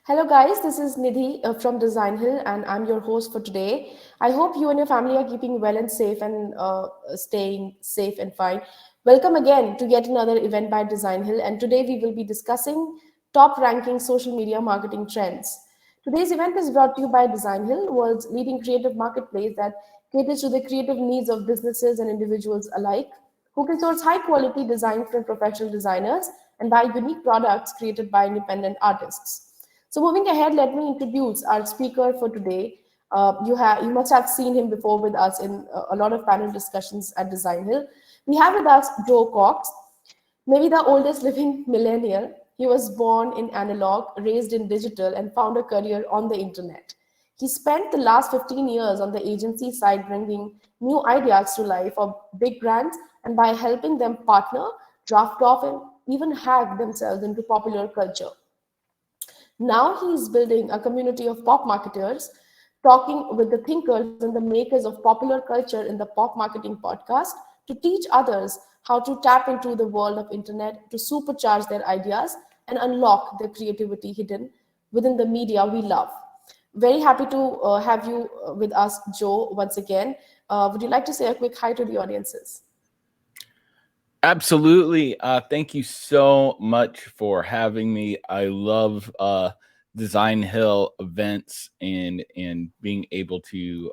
Hello, guys. This is Nidhi from Designhill, and I'm your host for today. I hope you and your family are keeping well and safe and staying safe and fine. Welcome again to yet another event by Designhill, and today we will be discussing top ranking social media marketing trends. Today's event is brought to you by Designhill, world's leading creative marketplace that caters to the creative needs of businesses and individuals alike, who can source high quality design from professional designers and buy unique products created by independent artists. So moving ahead, let me introduce our speaker for today. You must have seen him before with us in a lot of panel discussions at Design Hill. We have with us Joe Cox, maybe the oldest living millennial. He was born in analog, raised in digital, and found a career on the internet. He spent the last 15 years on the agency side bringing new ideas to life for big brands and by helping them partner, draft off, and even hack themselves into popular culture. Now he is building a community of pop marketers, talking with the thinkers and the makers of popular culture in the Pop Marketing Podcast to teach others how to tap into the world of internet to supercharge their ideas and unlock their creativity hidden within the media we love. Very happy to have you with us, Joe, once again. Would you like to say a quick hi to the audiences? Absolutely. Thank you so much for having me. I love Design Hill events and being able to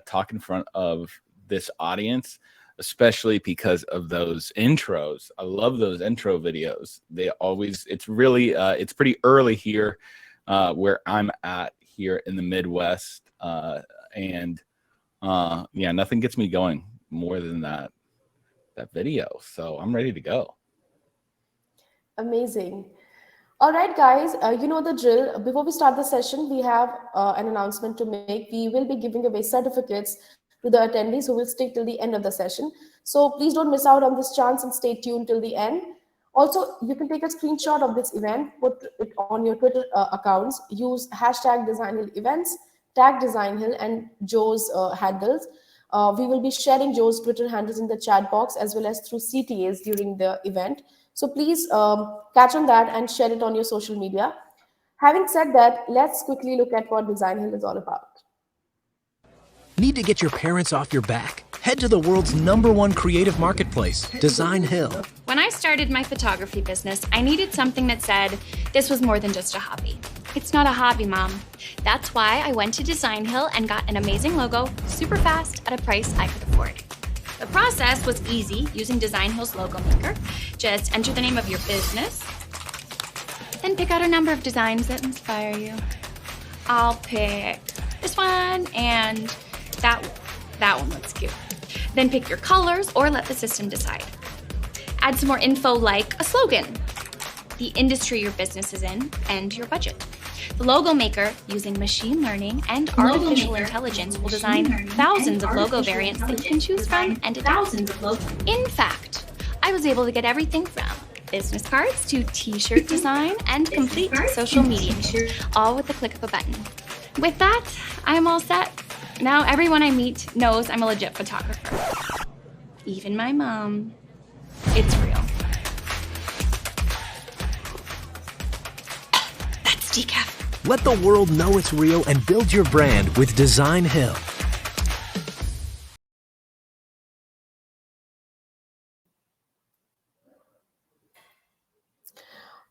talk in front of this audience, especially because of those intros. I love those intro videos. It's pretty early here where I'm at here in the Midwest. And yeah, nothing gets me going more than that video. So I'm ready to go. Amazing. All right, guys, you know the drill. Before we start the session, we have an announcement to make. We will be giving away certificates to the attendees who will stick till the end of the session. So please don't miss out on this chance and stay tuned till the end. Also, you can take a screenshot of this event, put it on your Twitter accounts, use hashtag Designhill events, tag Designhill and Joe's handles. We will be sharing Joe's Twitter handles in the chat box as well as through CTAs during the event. So please catch on that and share it on your social media. Having said that, let's quickly look at what Design Hill is all about. Need to get your parents off your back? Head to the world's #1 creative marketplace, Design Hill. When I started my photography business, I needed something that said this was more than just a hobby. It's not a hobby, Mom. That's why I went to Design Hill and got an amazing logo super fast at a price I could afford. The process was easy using Design Hill's logo maker. Just enter the name of your business, then pick out a number of designs that inspire you. I'll pick this one and that one looks cute. Then pick your colors or let the system decide. Add some more info like a slogan, the industry your business is in, and your budget. The logo maker, using machine learning and artificial intelligence, will design thousands of logo variants that you can choose from and adapt. In fact, I was able to get everything from business cards to t-shirt design and complete social media, all with the click of a button. With that, I'm all set. Now everyone I meet knows I'm a legit photographer. Even my mom. It's real. That's decaf. Let the world know it's real and build your brand with Design Hill.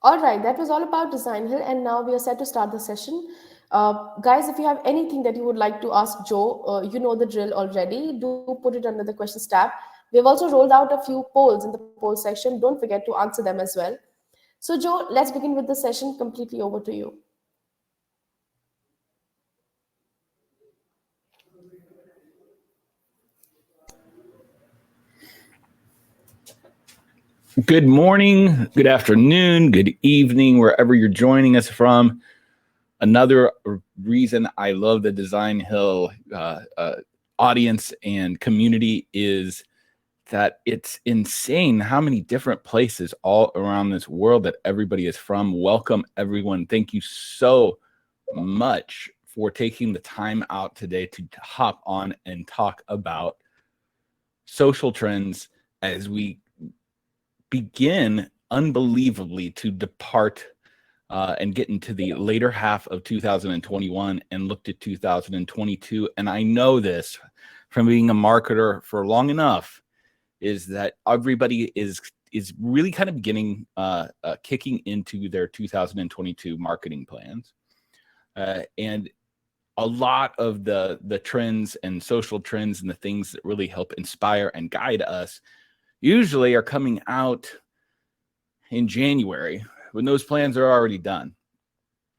All right, that was all about Design Hill, and now we are set to start the session. Guys, if you have anything that you would like to ask Joe, you know the drill already. Do put it under the questions tab. We have also rolled out a few polls in the poll section. Don't forget to answer them as well. So, Joe, let's begin with the session. Completely over to you. Good morning, good afternoon, good evening, wherever you're joining us from. Another reason I love the Design Hill audience and community is that it's insane how many different places all around this world that everybody is from. Welcome, everyone. Thank you so much for taking the time out today to hop on and talk about social trends as we begin unbelievably to depart and get into the later half of 2021 and looked at 2022. And I know this from being a marketer for long enough, is that everybody is really kind of beginning kicking into their 2022 marketing plans. And a lot of the trends and social trends and the things that really help inspire and guide us usually are coming out in January when those plans are already done.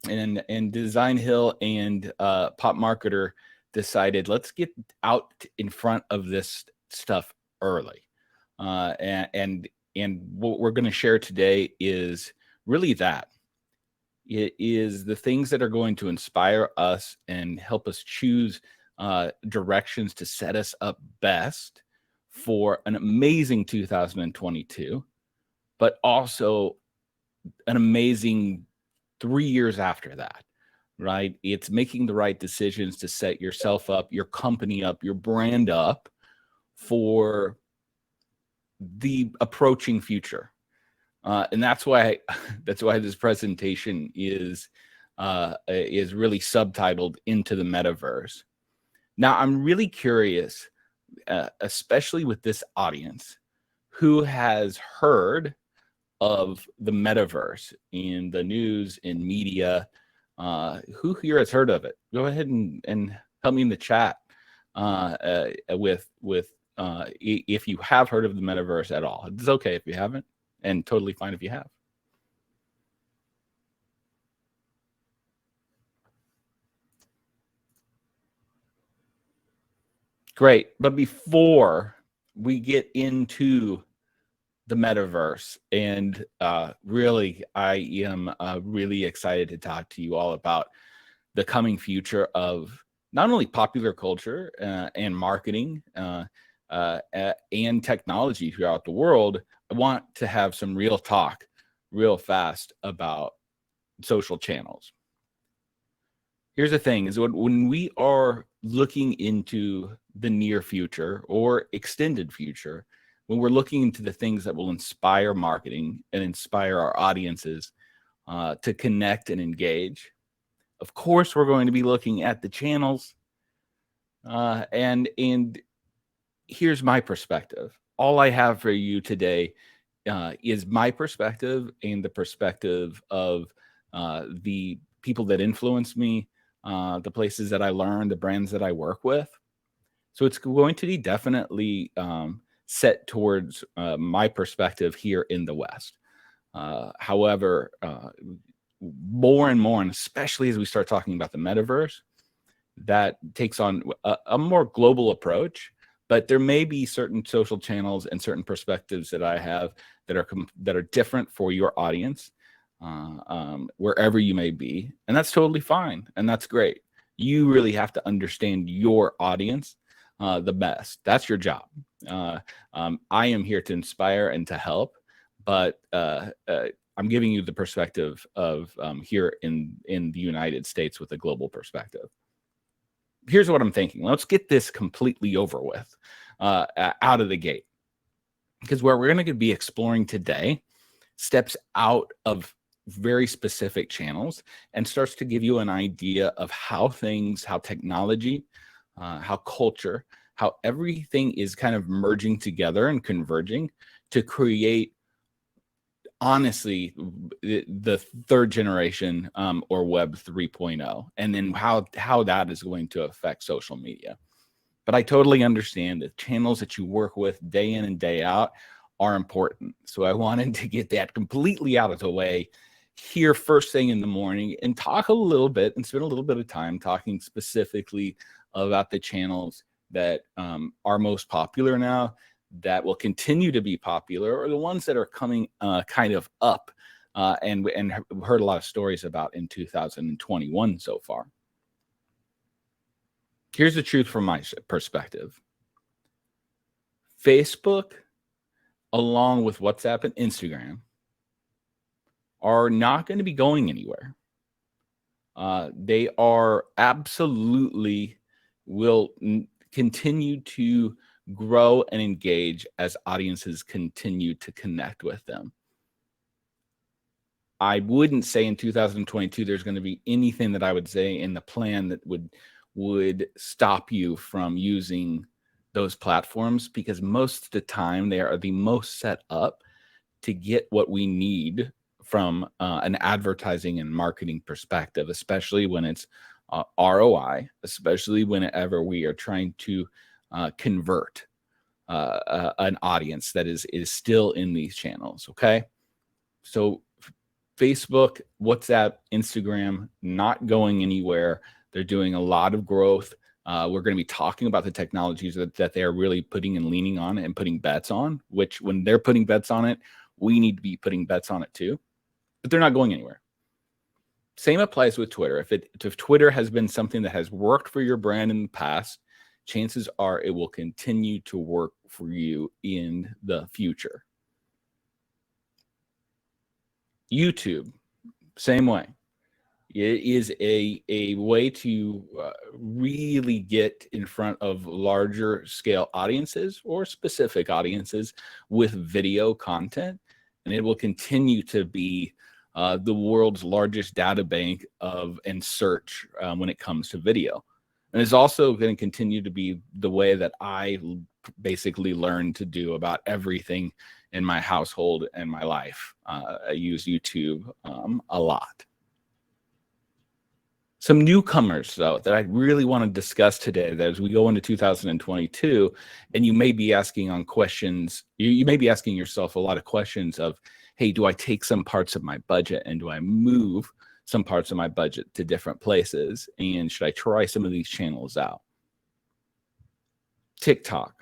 And Designhill and Pop Marketer decided, let's get out in front of this stuff early. And what we're going to share today is really that. It is the things that are going to inspire us and help us choose directions to set us up best for an amazing 2022, but also an amazing 3 years after that, right? It's making the right decisions to set yourself up, your company up, your brand up for the approaching future. And that's why this presentation is really subtitled Into the Metaverse. Now, I'm really curious, especially with this audience, who has heard of the metaverse in the news, in media. Who here has heard of it? Go ahead and help me in the chat with if you have heard of the metaverse at all. It's okay if you haven't, and totally fine if you have. Great. But before we get into the metaverse, and really, I am really excited to talk to you all about the coming future of not only popular culture and marketing and technology throughout the world. I want to have some real talk real fast about social channels. Here's the thing, is when we are looking into the near future or extended future, when we're looking into the things that will inspire marketing and inspire our audiences to connect and engage, of course, we're going to be looking at the channels. And here's my perspective. All I have for you today is my perspective and the perspective of the people that influence me, the places that I learn, the brands that I work with. So it's going to be definitely set towards my perspective here in the West. However, more and more, and especially as we start talking about the metaverse, that takes on a more global approach. But there may be certain social channels and certain perspectives that I have that are different for your audience, wherever you may be, and that's totally fine, and that's great. You really have to understand your audience the best. That's your job. I am here to inspire and to help, but I'm giving you the perspective of here in the United States with a global perspective. Here's what I'm thinking. Let's get this completely over with out of the gate, because where we're going to be exploring today steps out of very specific channels and starts to give you an idea of how technology, how culture, how everything is kind of merging together and converging to create, honestly, the third generation or Web 3.0, and then how that is going to affect social media. But I totally understand that channels that you work with day in and day out are important. So I wanted to get that completely out of the way here first thing in the morning and talk a little bit and spend a little bit of time talking specifically about the channels that are most popular now, that will continue to be popular, or the ones that are coming kind of up and heard a lot of stories about in 2021 so far. Here's the truth from my perspective. Facebook, along with WhatsApp and Instagram, are not going to be going anywhere. They are absolutely will continue to grow and engage as audiences continue to connect with them. I wouldn't say in 2022 there's going to be anything that I would say in the plan that would stop you from using those platforms, because most of the time they are the most set up to get what we need from an advertising and marketing perspective, especially when it's ROI, especially whenever we are trying to convert an audience that is still in these channels. Okay, so Facebook, WhatsApp, Instagram, not going anywhere. They're doing a lot of growth. We're going to be talking about the technologies that they're really putting and leaning on and putting bets on, which when they're putting bets on it, we need to be putting bets on it too. But they're not going anywhere. Same applies with Twitter. If Twitter has been something that has worked for your brand in the past, chances are it will continue to work for you in the future. YouTube, same way. It is a way to really get in front of larger scale audiences or specific audiences with video content. And it will continue to be the world's largest data bank and search when it comes to video. And it's also going to continue to be the way that I basically learned to do about everything in my household and my life. I use YouTube a lot. Some newcomers, though, that I really want to discuss today, that as we go into 2022, and you may be asking on questions, you may be asking yourself a lot of questions of, hey, do I take some parts of my budget and do I move some parts of my budget to different places? And should I try some of these channels out? TikTok.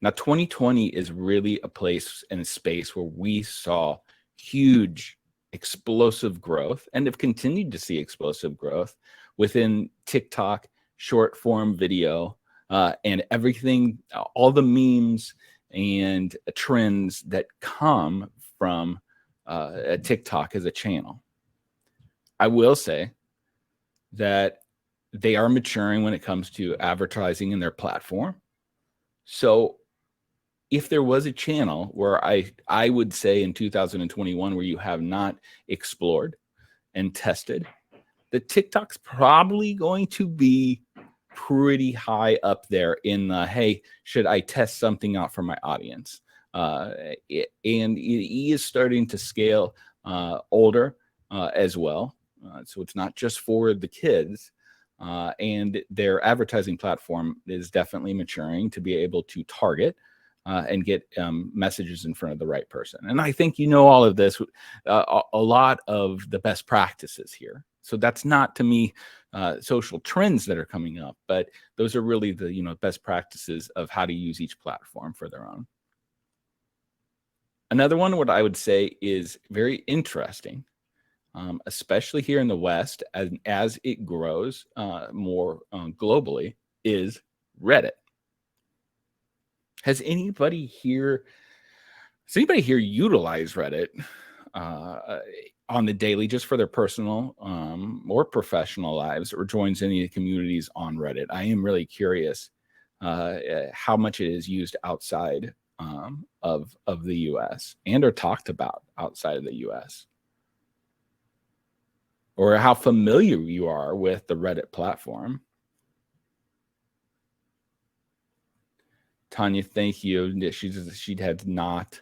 Now, 2020 is really a place and a space where we saw huge explosive growth and have continued to see explosive growth within TikTok, short form video, and everything, all the memes and trends that come from TikTok as a channel. I will say that they are maturing when it comes to advertising in their platform. So if there was a channel where I would say in 2021 where you have not explored and tested, the TikTok's probably going to be pretty high up there in the, hey, should I test something out for my audience? And it is starting to scale older as well. So it's not just for the kids. And their advertising platform is definitely maturing to be able to target and get messages in front of the right person. And I think you know all of this, a lot of the best practices here. So that's not, to me, social trends that are coming up, but those are really the best practices of how to use each platform for their own. Another one, what I would say is very interesting, especially here in the West, as it grows more globally, is Reddit. Has anybody here utilize Reddit on the daily just for their personal or professional lives, or joins any of the communities on Reddit? I am really curious how much it is used outside of the US and are talked about outside of the US, or how familiar you are with the Reddit platform. Tanya, thank you. She had not.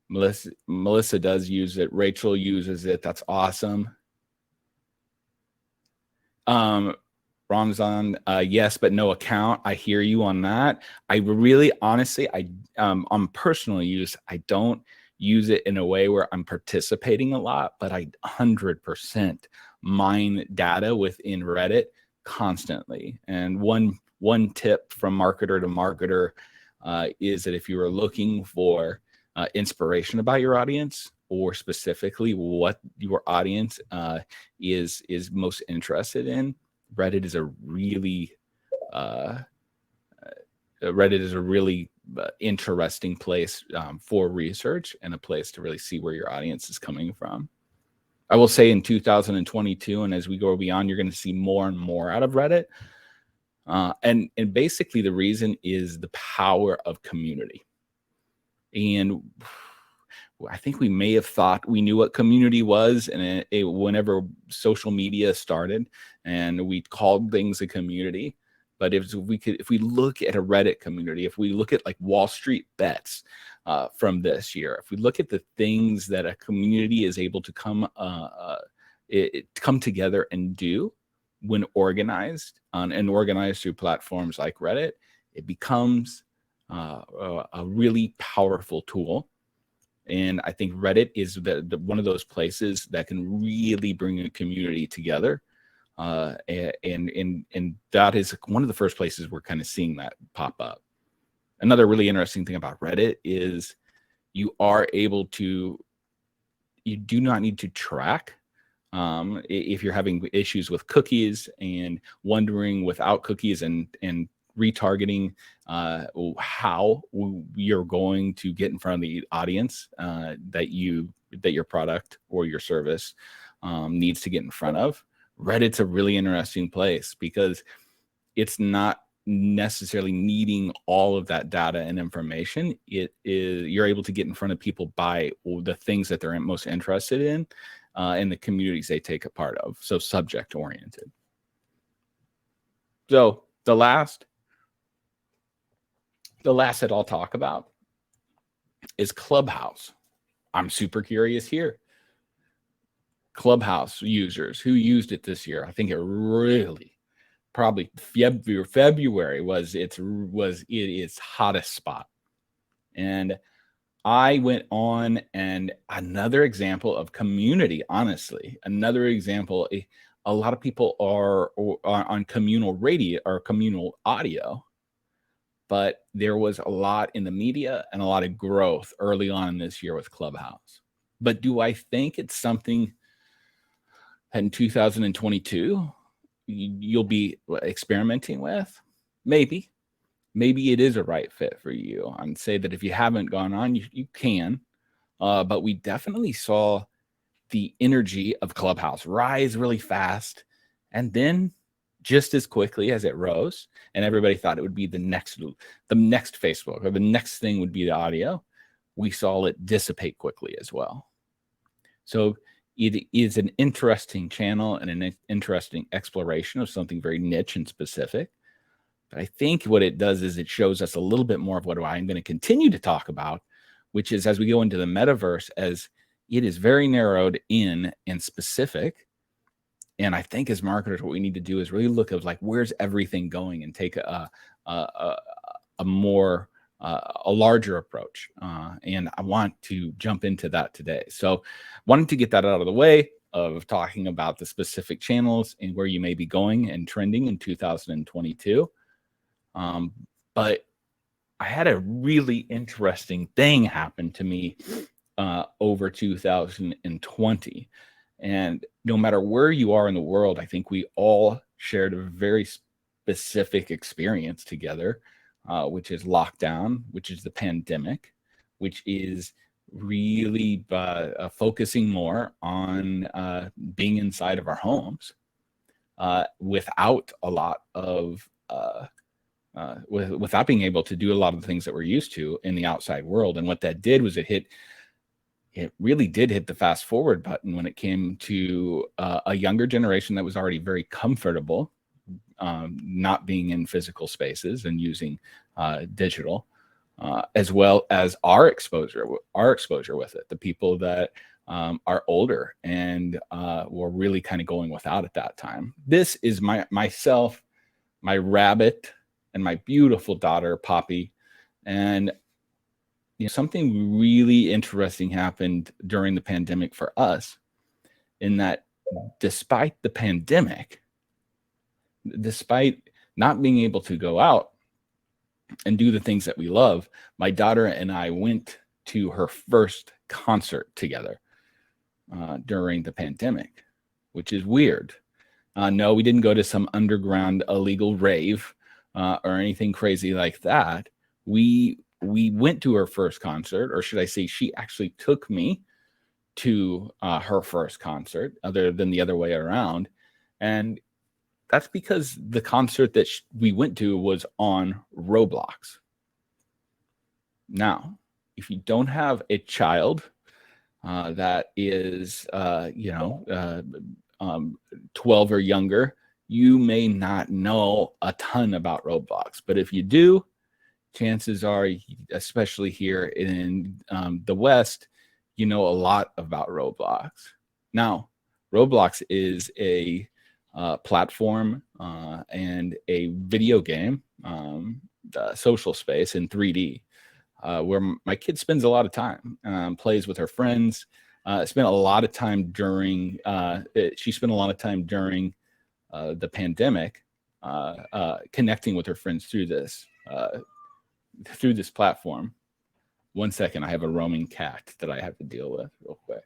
Melissa does use it. Rachel uses it. That's awesome. Ramzan, yes, but no account. I hear you on that. I really, honestly, on personal use, I don't use it in a way where I'm participating a lot, but I 100% mine data within Reddit constantly. And one tip from marketer to marketer is that if you are looking for inspiration about your audience, or specifically what your audience is most interested in, Reddit is a really interesting place for research, and a place to really see where your audience is coming from. I will say in 2022, and as we go beyond, you're going to see more and more out of Reddit. And basically the reason is the power of community. And I think we may have thought we knew what community was, and whenever social media started, and we called things a community. But if we look at a Reddit community, if we look at like Wall Street bets from this year, if we look at the things that a community is able to come together and do when organized and organized through platforms like Reddit, it becomes a really powerful tool. And I think Reddit is one of those places that can really bring a community together. And that is one of the first places we're kind of seeing that pop up. Another really interesting thing about Reddit is you do not need to track if you're having issues with cookies and wondering without cookies and retargeting how you're going to get in front of the audience that your product or your service needs to get in front of. Reddit's a really interesting place because it's not necessarily needing all of that data and information. You're able to get in front of people by the things that they're most interested in and the communities they take a part of. So subject oriented. So the last that I'll talk about is Clubhouse. I'm super curious here. Clubhouse users who used it this year. I think it really probably February was its hottest spot. And I went on, and another example of community, honestly, another example, a lot of people are on communal radio or communal audio, but there was a lot in the media and a lot of growth early on this year with Clubhouse. But do I think it's something in 2022 you'll be experimenting with? Maybe it is a right fit for you. I'd say that if you haven't gone on, you can, but we definitely saw the energy of Clubhouse rise really fast, and then just as quickly as it rose, and everybody thought it would be the next Facebook, or the next thing would be the audio, we saw it dissipate quickly as well. So it is an interesting channel and an interesting exploration of something very niche and specific. But I think what it does is it shows us a little bit more of what I'm going to continue to talk about, which is as we go into the metaverse, as it is very narrowed in and specific. And I think as marketers, what we need to do is really look at like, where's everything going, and take a larger approach. And I want to jump into that today. So wanted to get that out of the way of talking about the specific channels and where you may be going and trending in 2022. But I had a really interesting thing happen to me over 2020. And no matter where you are in the world, I think we all shared a very specific experience together, which is lockdown, which is the pandemic, which is really focusing more on being inside of our homes without a lot of without being able to do a lot of the things that we're used to in the outside world. And what that did was it really did hit the fast forward button when it came to a younger generation that was already very comfortable not being in physical spaces and using digital, as well as our exposure with it. The people that are older and were really kind of going without at that time. This is myself, my rabbit, and my beautiful daughter, Poppy. And something really interesting happened during the pandemic for us, in that despite the pandemic, despite not being able to go out and do the things that we love, my daughter and I went to her first concert together during the pandemic, which is weird. No, we didn't go to some underground illegal rave or anything crazy like that. We went to her first concert, or should I say she actually took me to her first concert, other than the other way around. And that's because the concert that we went to was on Roblox. Now, if you don't have a child that is, 12 or younger, you may not know a ton about Roblox. But if you do, chances are, especially here in the West, you know a lot about Roblox. Now, Roblox is a platform and a video game, social space in 3D, where my kid spends a lot of time, plays with her friends. Spent a lot of time during. She spent a lot of time during the pandemic, connecting with her friends through this platform. One second, I have a roaming cat that I have to deal with real quick.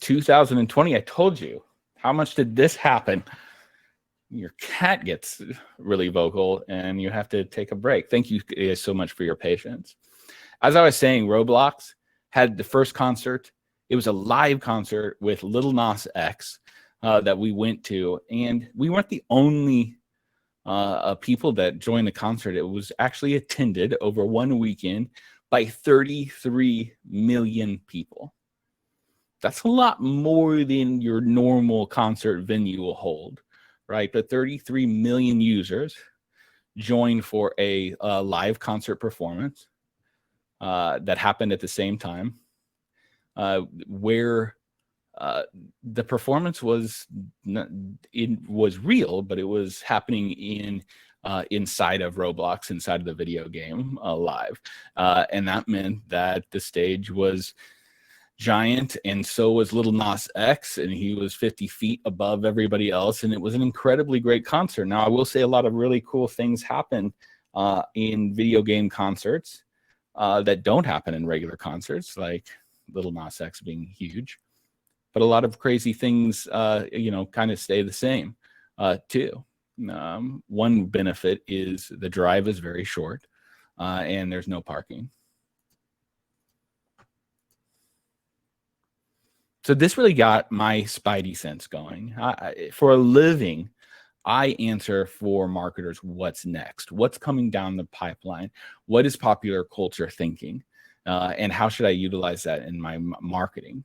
"2020, I told you. How much did this happen?" Your cat gets really vocal and you have to take a break. Thank you guys so much for your patience. As I was saying, Roblox had the first concert. It was a live concert with Lil Nas X that we went to, and we weren't the only people that joined the concert. It was actually attended over one weekend by 33 million people. That's a lot more than your normal concert venue will hold, right? But 33 million users joined for a live concert performance that happened at the same time, where the performance was real, but it was happening inside of Roblox, inside of the video game live, and that meant that the stage was giant, and so was Lil Nas X, and he was 50 feet above everybody else, and it was an incredibly great concert. Now, I will say a lot of really cool things happen in video game concerts that don't happen in regular concerts, like Lil Nas X being huge. But a lot of crazy things, kind of stay the same, too. One benefit is the drive is very short, and there's no parking. So this really got my spidey sense going. For a living, I answer for marketers what's next, what's coming down the pipeline, what is popular culture thinking, and how should I utilize that in my marketing.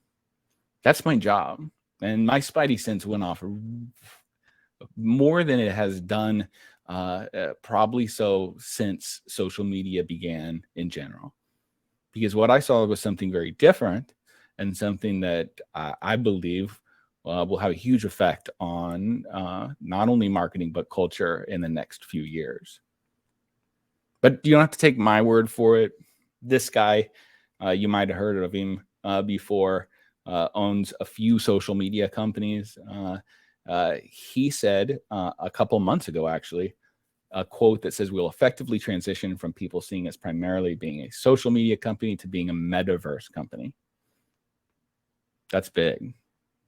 That's my job. And my spidey sense went off more than it has done, probably so since social media began in general. Because what I saw was something very different, and something that I believe will have a huge effect on not only marketing, but culture in the next few years. But you don't have to take my word for it. This guy, you might have heard of him before, owns a few social media companies. He said a couple months ago, actually, a quote that says, "We'll effectively transition from people seeing us primarily being a social media company to being a metaverse company." That's big.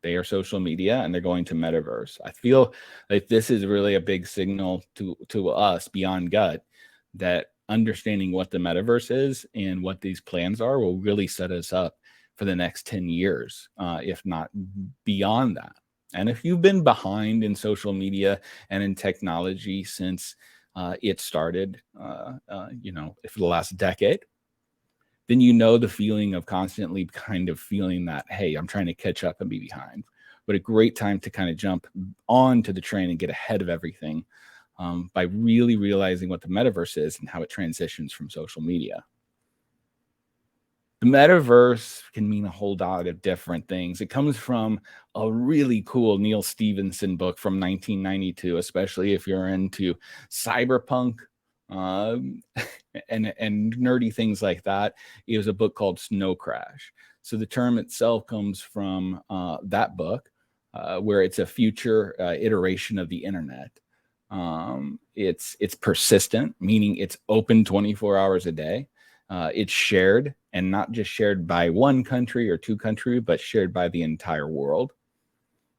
They are social media and they're going to metaverse. I feel like this is really a big signal to us beyond gut, that understanding what the metaverse is and what these plans are will really set us up for the next 10 years, if not beyond that. And if you've been behind in social media and in technology since it started, for the last decade, then you know the feeling of constantly kind of feeling that, hey, I'm trying to catch up and be behind. But a great time to kind of jump onto the train and get ahead of everything by really realizing what the metaverse is and how it transitions from social media. The metaverse can mean a whole lot of different things. It comes from a really cool Neil Stephenson book from 1992, especially if you're into cyberpunk and nerdy things like that. It was a book called Snow Crash. So the term itself comes from that book, where it's a future iteration of the internet. It's persistent, meaning it's open 24 hours a day. It's shared, and not just shared by one country or two countries, but shared by the entire world.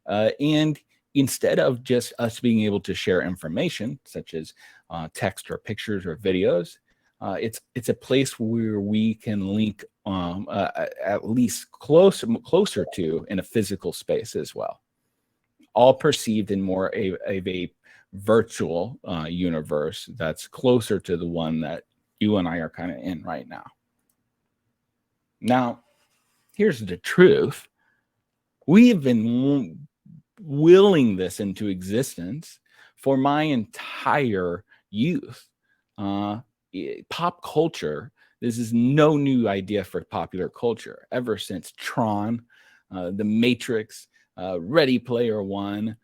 And instead of just us being able to share information, such as text or pictures or videos, it's a place where we can link at least closer to in a physical space as well, all perceived in more of a virtual universe that's closer to the one that you and I are kind of in right now. Now, here's the truth. We have been willing this into existence for my entire youth. Pop culture, this is no new idea for popular culture. Ever since Tron, The Matrix, Ready Player One,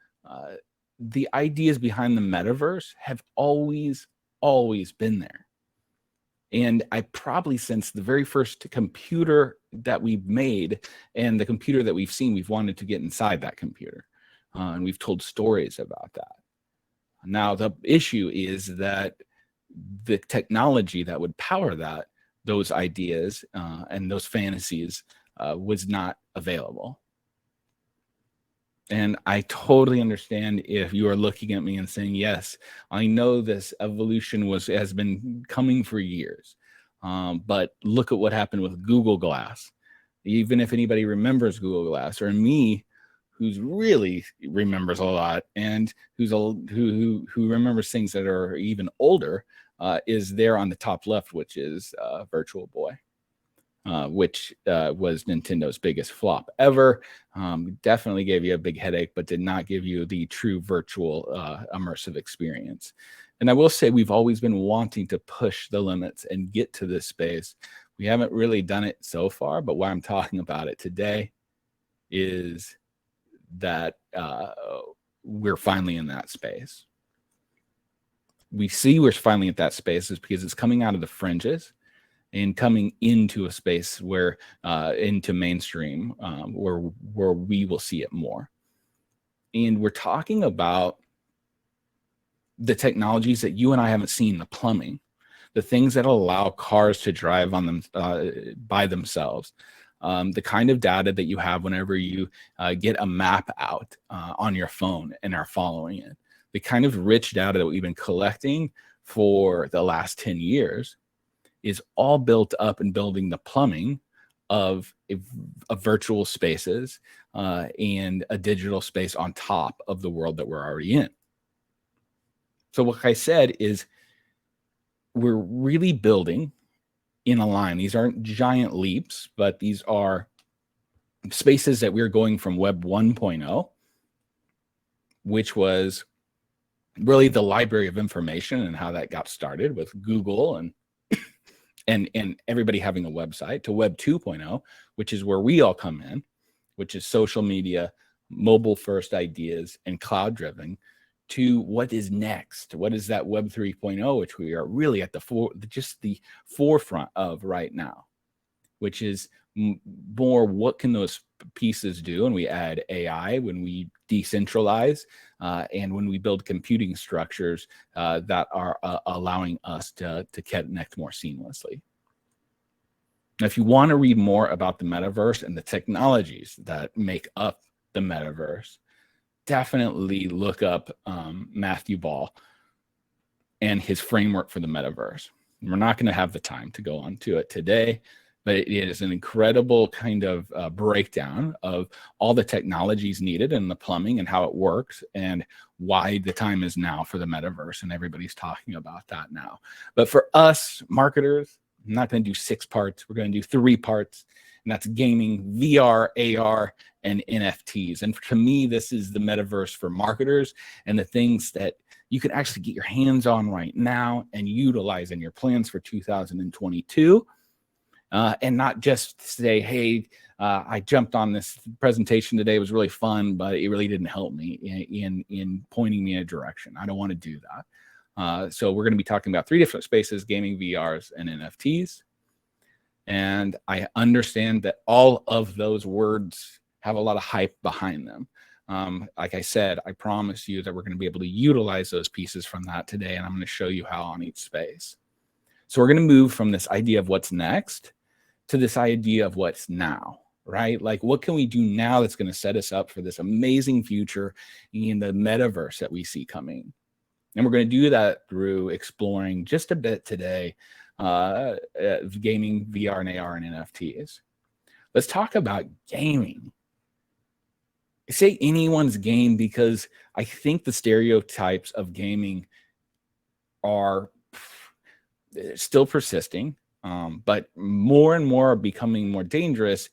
the ideas behind the metaverse have always been there. And I probably, since the very first computer that we've made and the computer that we've seen, we've wanted to get inside that computer. And we've told stories about that. Now, the issue is that the technology that would power those ideas and those fantasies was not available. And I totally understand if you are looking at me and saying, yes, I know this evolution has been coming for years. But look at what happened with Google Glass. Even if anybody remembers Google Glass, or me, who's really remembers a lot and who remembers things that are even older, is there on the top left, which is Virtual Boy. Which was Nintendo's biggest flop ever. Definitely gave you a big headache, but did not give you the true virtual immersive experience. And I will say we've always been wanting to push the limits and get to this space. We haven't really done it so far, but why I'm talking about it today is that we're finally in that space. We see we're finally at that space is because it's coming out of the fringes and coming into a space where into mainstream where we will see it more. And we're talking about the technologies that you and I haven't seen, the plumbing, the things that allow cars to drive on them by themselves, the kind of data that you have whenever you get a map out on your phone and are following it, the kind of rich data that we've been collecting for the last 10 years is all built up in building the plumbing of virtual spaces and a digital space on top of the world that we're already in. So what I said is we're really building in a line. These aren't giant leaps, but these are spaces that we're going from Web 1.0, which was really the library of information and how that got started with Google and everybody having a website, to Web 2.0, which is where we all come in, which is social media, mobile first ideas, and cloud driven, to what is next. What is that Web 3.0, which we are really at the forefront of right now, which is more what can those pieces do? And we add AI when we decentralize and when we build computing structures that are allowing us to connect more seamlessly. Now, if you want to read more about the metaverse and the technologies that make up the metaverse, definitely look up Matthew Ball and his framework for the metaverse. We're not going to have the time to go on to it today, but it is an incredible kind of breakdown of all the technologies needed and the plumbing and how it works and why the time is now for the metaverse. And everybody's talking about that now. But for us marketers, I'm not going to do 6 parts. We're going to do 3 parts. And that's gaming, VR, AR, and NFTs. And to me, this is the metaverse for marketers and the things that you can actually get your hands on right now and utilize in your plans for 2022. And not just say, hey, I jumped on this presentation today. It was really fun, but it really didn't help me in pointing me in a direction. I don't want to do that. So we're going to be talking about 3 different spaces: gaming, VRs, and NFTs. And I understand that all of those words have a lot of hype behind them. Like I said, I promise you that we're going to be able to utilize those pieces from that today. And I'm going to show you how on each space. So we're going to move from this idea of what's next to this idea of what's now. right? Like, what can we do now that's going to set us up for this amazing future in the metaverse that we see coming? And we're going to do that through exploring just a bit today, gaming, VR, and AR, and NFTs. Let's talk about gaming. I say anyone's game because I think the stereotypes of gaming are still persisting, but more and more are becoming more dangerous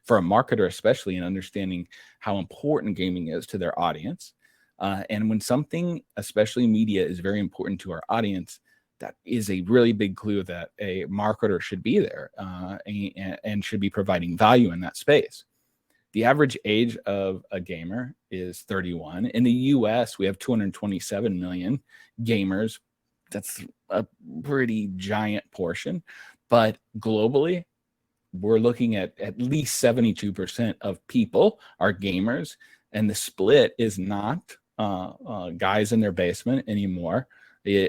for a marketer, especially in understanding how important gaming is to their audience. And when something, especially media, is very important to our audience, that is a really big clue that a marketer should be there and should be providing value in that space. The average age of a gamer is 31. In the US, we have 227 million gamers. That's a pretty giant portion. But globally, we're looking at least 72% of people are gamers. And the split is not guys in their basement anymore,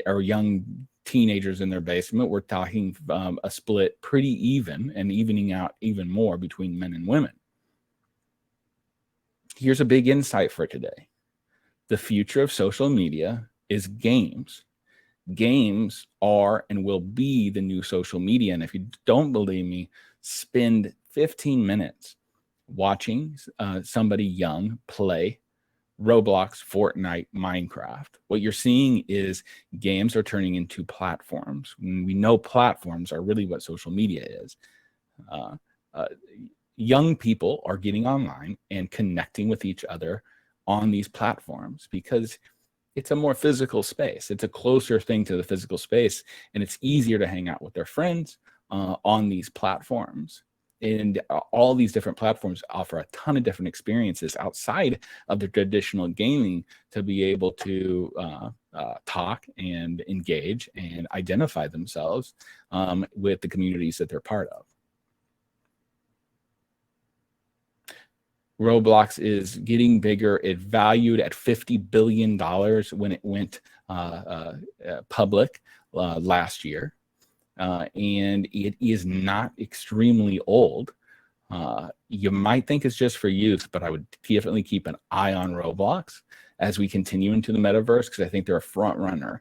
or young teenagers in their basement. We're talking a split pretty even, and evening out even more between men and women. Here's a big insight for today. The future of social media is games. Games are and will be the new social media. And if you don't believe me, spend 15 minutes watching somebody young play Roblox, Fortnite, Minecraft. What you're seeing is games are turning into platforms. We know platforms are really what social media is. Young people are getting online and connecting with each other on these platforms because it's a more physical space. It's a closer thing to the physical space, and it's easier to hang out with their friends on these platforms. And all these different platforms offer a ton of different experiences outside of the traditional gaming to be able to talk and engage and identify themselves with the communities that they're part of. Roblox is getting bigger. It valued at $50 billion when it went public last year. And it is not extremely old. You might think it's just for youth, but I would definitely keep an eye on Roblox as we continue into the metaverse, because I think they're a front runner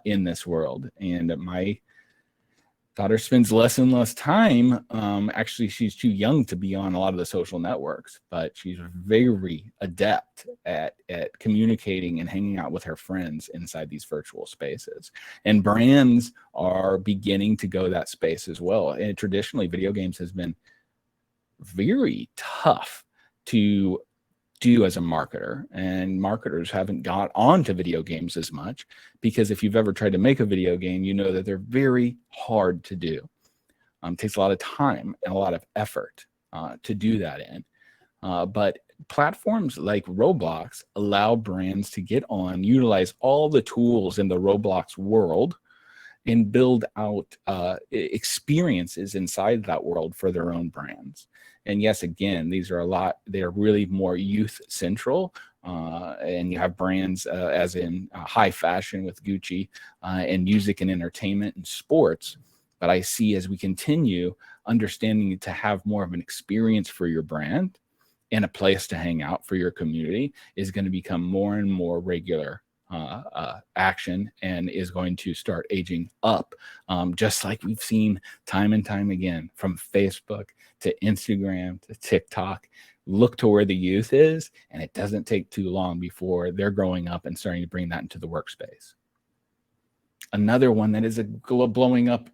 in this world. And my daughter spends less and less time. Actually, she's too young to be on a lot of the social networks, but she's very adept at communicating and hanging out with her friends inside these virtual spaces. And brands are beginning to go that space as well. And traditionally, video games has been very tough to do as a marketer, and marketers haven't got onto video games as much, because if you've ever tried to make a video game, you know that they're very hard to do. It takes a lot of time and a lot of effort to do that in. But platforms like Roblox allow brands to get on, utilize all the tools in the Roblox world, and build out experiences inside that world for their own brands. And yes, again, they're really more youth central. And you have brands as in high fashion with Gucci and music and entertainment and sports. But I see, as we continue understanding to have more of an experience for your brand and a place to hang out for your community is going to become more and more regular action, and is going to start aging up, just like we've seen time and time again, from Facebook to Instagram to TikTok. Look to where the youth is, and it doesn't take too long before they're growing up and starting to bring that into the workspace. Another one that is blowing up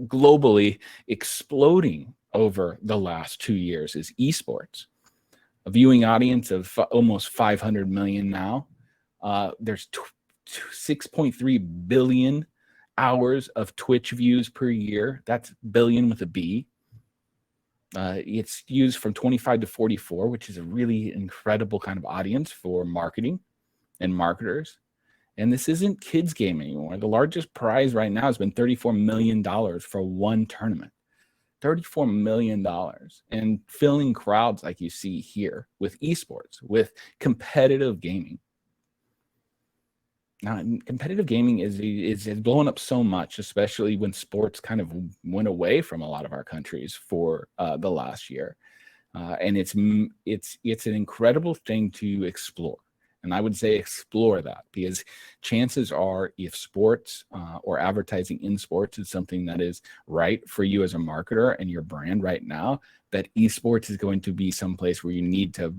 globally, exploding over the last 2 years, is esports. A viewing audience of almost 500 million now. There's 6.3 billion hours of Twitch views per year. That's billion with a B. It's used from 25 to 44, which is a really incredible kind of audience for marketing and marketers. And this isn't kids game anymore. The largest prize right now has been $34 million for one tournament. $34 million, and filling crowds like you see here with esports, with competitive gaming. competitive gaming is blowing up so much, especially when sports kind of went away from a lot of our countries for the last year. And it's an incredible thing to explore. And I would say explore that, because chances are, if sports or advertising in sports is something that is right for you as a marketer and your brand right now, that esports is going to be someplace where you need to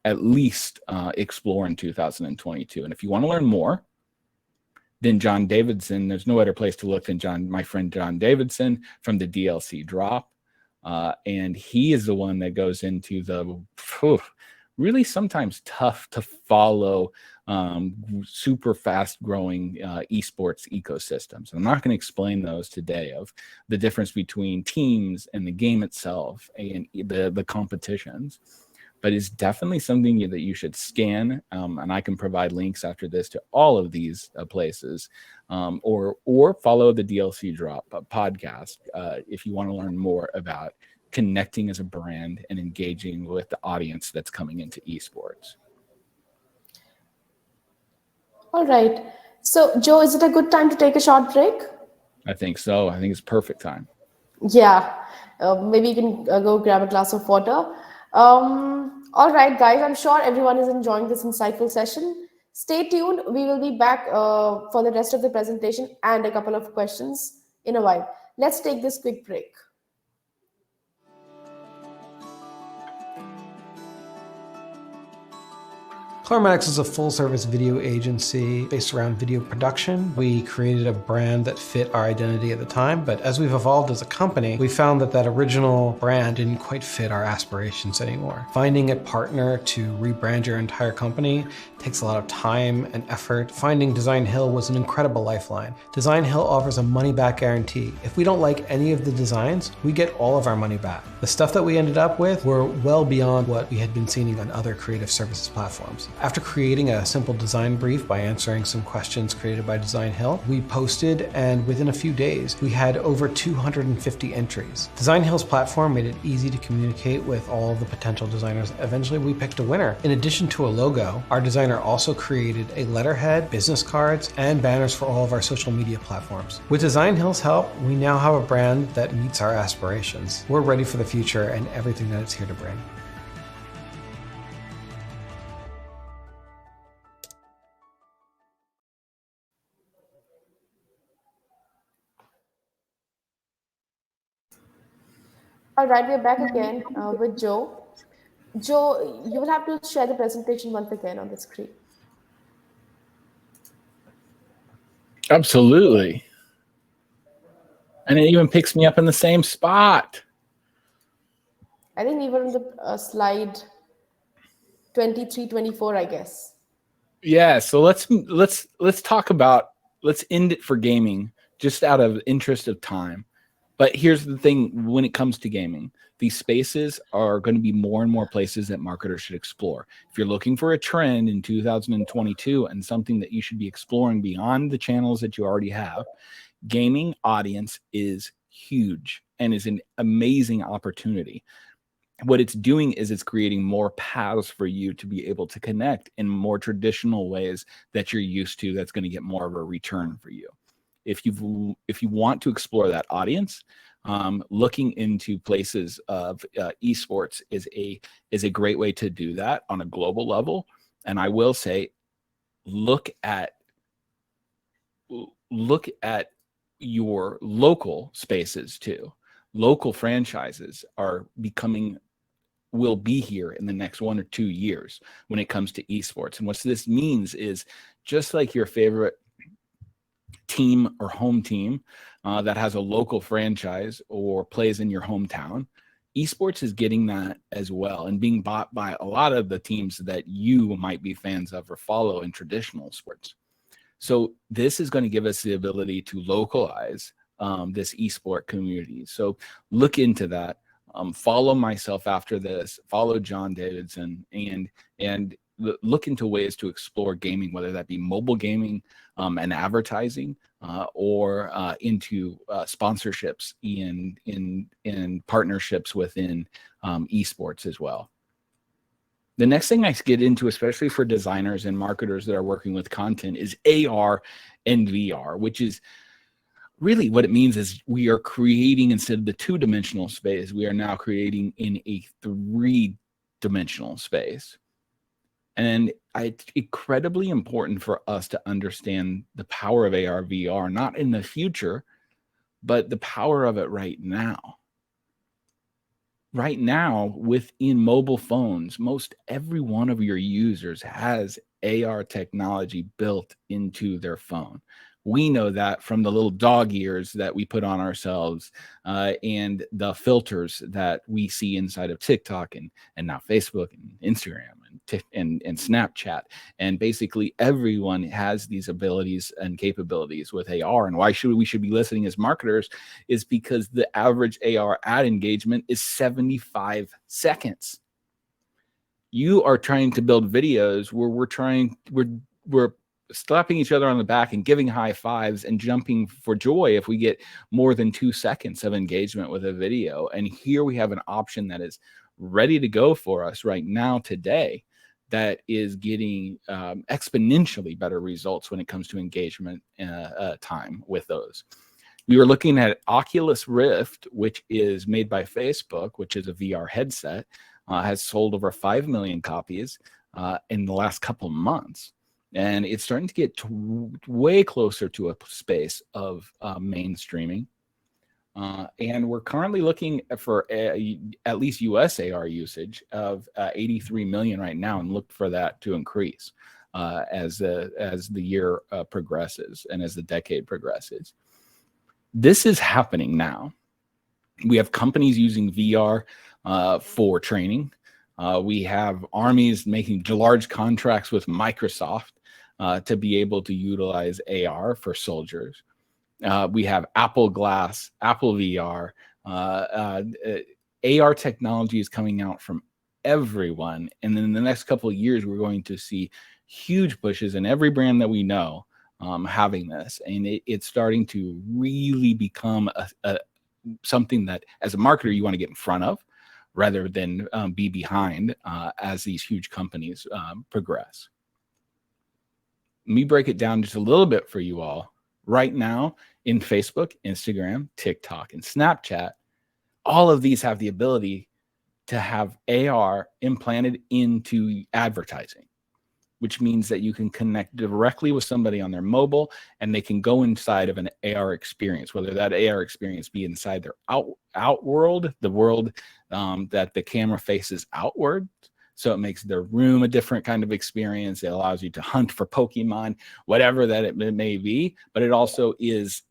at least explore in 2022. And if you want to learn more, then John Davidson, there's no other place to look than my friend John Davidson from the DLC Drop. And he is the one that goes into the really sometimes tough to follow, super fast growing esports ecosystems. I'm not going to explain those today, of the difference between teams and the game itself and the competitions. But it's definitely something that you should scan, and I can provide links after this to all of these places, or follow the DLC Drop podcast if you want to learn more about connecting as a brand and engaging with the audience that's coming into esports. All right. So, Joe, is it a good time to take a short break? I think so. I think it's perfect time. Yeah. Maybe you can go grab a glass of water. All right, guys. I'm sure everyone is enjoying this insightful session. Stay tuned. We will be back for the rest of the presentation and a couple of questions in a while. Let's take this quick break. Clarematics is a full-service video agency based around video production. We created a brand that fit our identity at the time, but as we've evolved as a company, we found that original brand didn't quite fit our aspirations anymore. Finding a partner to rebrand your entire company takes a lot of time and effort. Finding Designhill was an incredible lifeline. Designhill offers a money-back guarantee. If we don't like any of the designs, we get all of our money back. The stuff that we ended up with were well beyond what we had been seeing on other creative services platforms. After creating a simple design brief by answering some questions created by Designhill, we posted, and within a few days, we had over 250 entries. Designhill's platform made it easy to communicate with all of the potential designers. Eventually, we picked a winner. In addition to a logo, our designer also created a letterhead, business cards, and banners for all of our social media platforms. With Designhill's help, we now have a brand that meets our aspirations. We're ready for the future and everything that it's here to bring. All right, we're back again with Joe. Joe, you will have to share the presentation once again on the screen. Absolutely. And it even picks me up in the same spot. I think we were on the slide 23, 24, I guess. Yeah, so let's talk about, let's end it for gaming just out of interest of time. But here's the thing, when it comes to gaming, these spaces are going to be more and more places that marketers should explore. If you're looking for a trend in 2022 and something that you should be exploring beyond the channels that you already have, gaming audience is huge and is an amazing opportunity. What it's doing is it's creating more paths for you to be able to connect in more traditional ways that you're used to, that's going to get more of a return for you. If you want to explore that audience, looking into places of esports is a great way to do that on a global level. And I will say, look at your local spaces too. Local franchises will be here in the next 1 or 2 years when it comes to esports. And what this means is, just like your favorite team or home team that has a local franchise or plays in your hometown, esports is getting that as well and being bought by a lot of the teams that you might be fans of or follow in traditional sports. So this is going to give us the ability to localize this esport community. So look into that. Follow myself after this. Follow John Davidson and look into ways to explore gaming, whether that be mobile gaming and advertising, or into sponsorships in partnerships within esports as well. The next thing I get into, especially for designers and marketers that are working with content, is AR and VR, which is really what it means is we are creating, instead of the two-dimensional space, we are now creating in a three-dimensional space. And it's incredibly important for us to understand the power of AR, VR, not in the future, but the power of it right now. Right now, within mobile phones, most every one of your users has AR technology built into their phone. We know that from the little dog ears that we put on ourselves and the filters that we see inside of TikTok and now Facebook and Instagram and Snapchat. And basically everyone has these abilities and capabilities with AR. And why we should be listening as marketers is because the average AR ad engagement is 75 seconds. You are trying to build videos where we're slapping each other on the back and giving high fives and jumping for joy if we get more than 2 seconds of engagement with a video. And here we have an option that is ready to go for us right now today that is getting exponentially better results when it comes to engagement time with those. We were looking at Oculus Rift, which is made by Facebook, which is a VR headset, has sold over 5 million copies in the last couple of months. And it's starting to get way closer to a space of mainstreaming. And we're currently looking for at least US AR usage of 83 million right now, and look for that to increase as the year progresses and as the decade progresses. This is happening now. We have companies using VR for training. We have armies making large contracts with Microsoft to be able to utilize AR for soldiers. We have Apple Glass, Apple VR. AR technology is coming out from everyone. And then in the next couple of years, we're going to see huge pushes in every brand that we know having this. And it's starting to really become something that as a marketer, you want to get in front of rather than be behind as these huge companies progress. Let me break it down just a little bit for you all. Right now in Facebook, Instagram, TikTok, and Snapchat, all of these have the ability to have AR implanted into advertising, which means that you can connect directly with somebody on their mobile and they can go inside of an AR experience, whether that AR experience be inside their out world, the world that the camera faces outward. So it makes their room a different kind of experience. It allows you to hunt for Pokemon, whatever that it may be. But it also is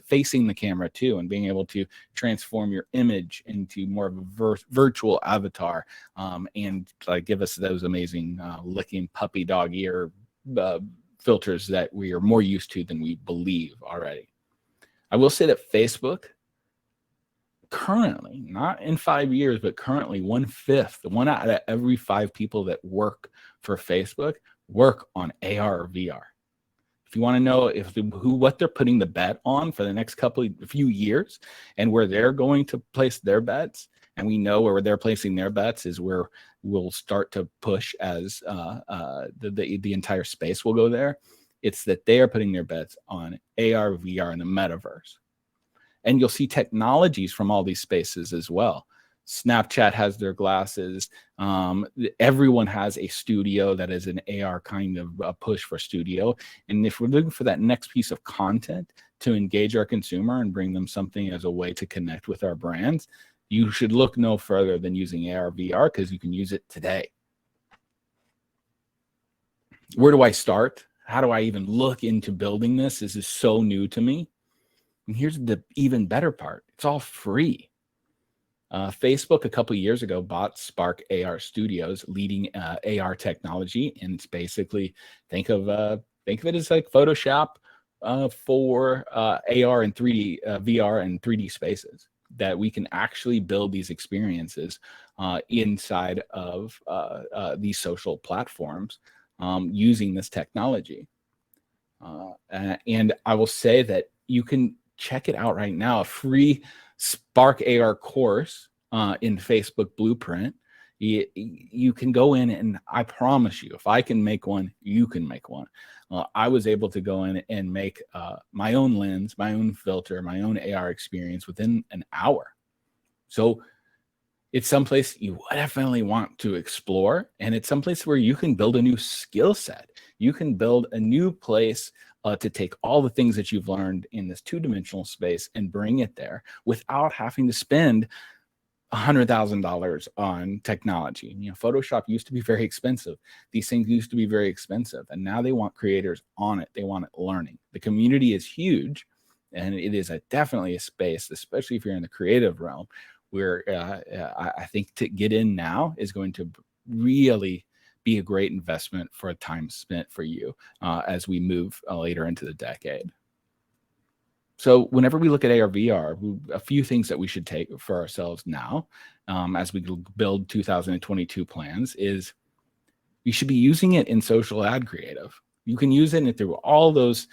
facing the camera too, and being able to transform your image into more of a virtual avatar, and give us those amazing licking puppy dog ear filters that we are more used to than we believe already. I will say that Facebook, currently, not in 5 years, but currently 1/5, 1 out of every 5 people that work for Facebook work on AR or VR. If you want to know what they're putting the bet on for the next few years and where they're going to place their bets, and we know where they're placing their bets is where we'll start to push as the entire space will go there. It's that they are putting their bets on AR, VR, and the metaverse. And you'll see technologies from all these spaces as well. Snapchat has their glasses. Everyone has a studio that is an AR kind of a push for studio. And if we're looking for that next piece of content to engage our consumer and bring them something as a way to connect with our brands, you should look no further than using AR, VR, because you can use it today. Where do I start? How do I even look into building this? This is so new to me. And here's the even better part. It's all free. Facebook a couple of years ago bought Spark AR Studios, leading AR technology. And it's basically, think of it as like Photoshop for AR and 3D, VR and 3D spaces, that we can actually build these experiences inside of these social platforms using this technology. And I will say that you can check it out right now, a free Spark AR course in Facebook Blueprint. You can go in, and I promise you, if I can make one, you can make one. I was able to go in and make my own lens, my own filter, my own AR experience within an hour. So it's someplace you definitely want to explore, and it's someplace where you can build a new skill set. You can build a new place to take all the things that you've learned in this two-dimensional space and bring it there without having to spend $100,000 on technology. Photoshop used to be very expensive. These things used to be very expensive, and now they want creators on it. They want it learning. The community is huge, and it is definitely a space, especially if you're in the creative realm, where I think to get in now is going to really be a great investment for a time spent for you as we move later into the decade. So whenever we look at AR, VR, a few things that we should take for ourselves now as we build 2022 plans is you should be using it in social ad creative. You can use it through all those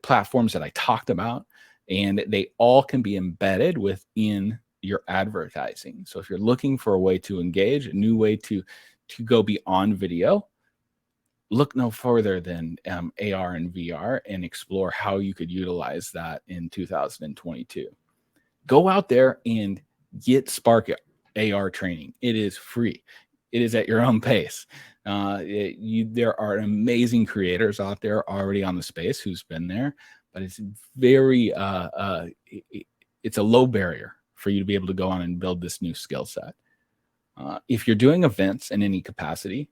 platforms that I talked about, and they all can be embedded within your advertising. So if you're looking for a way to engage, a new way to go beyond video, look no further than AR and VR and explore how you could utilize that in 2022. Go out there and get Spark AR training. It is free. It is at your own pace. There are amazing creators out there already on the space who's been there, but it's very, it's a low barrier for you to be able to go on and build this new skill set. If you're doing events in any capacity,